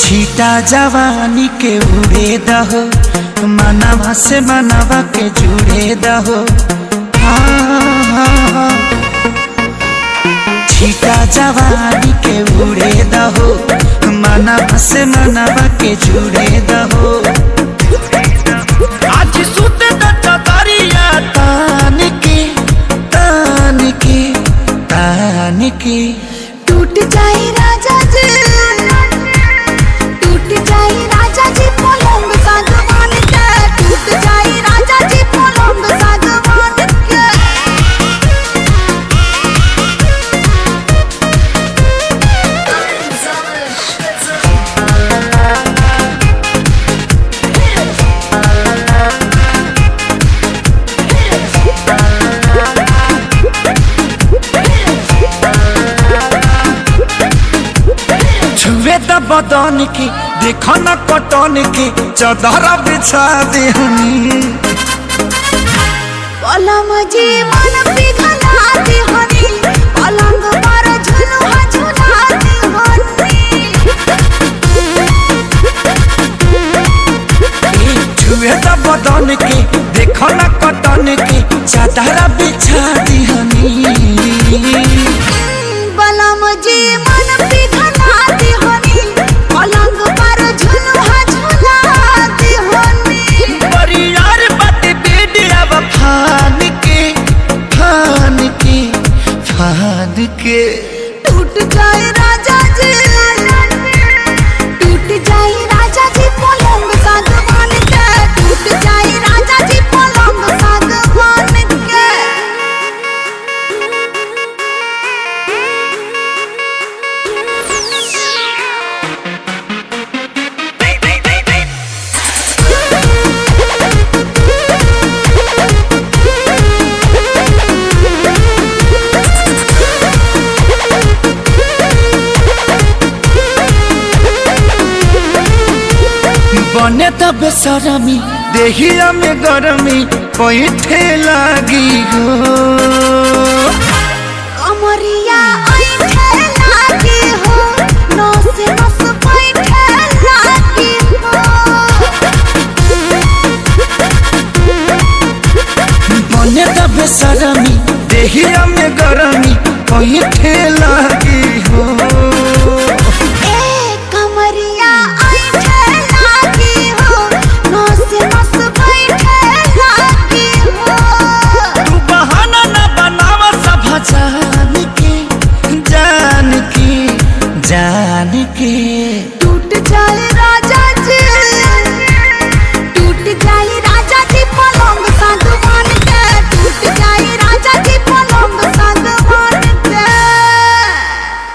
छीटा जवानी के उड़े दहो, मनवा से मनवा के जुड़े दहो। छीटा जवानी के उड़े दहो, मनवा से मनवा के जुड़े दहो। आज सुते दरिया तान के तान के तान के टूट जाए राजा जी, टूट जाए राजा जी पलंग सागवान के, टूट जाए राजा जी पलंग सागवान के। छुए द बदन की देखो न कटन की, चदरा बिछा दे हनी। पलम जी मन पिघला दे हनी, पलंग पर झुलुआ झुला दे हनी। छुए द बदन की देखो न कटन की, चदरा बिछा दे हनी। पलम जी मन पिघला दे हनी, पलंग पर झुलुआ झुला दे हनी। बड़ी यार बात बेडिया फान के फान के फान के। टूट जाए राजा जी, टूट जाए राजा जी पलंग सागवान के, टूट जाए राजा जी पलंग सागवान के। बने तब बेसरमी देहिया में गरमी पैठे लागी हो। कमरिया ऐठे लागी हो, नस नस पैठे लागी हो। बने तब बेसरमी देहिया में गरमी पैठे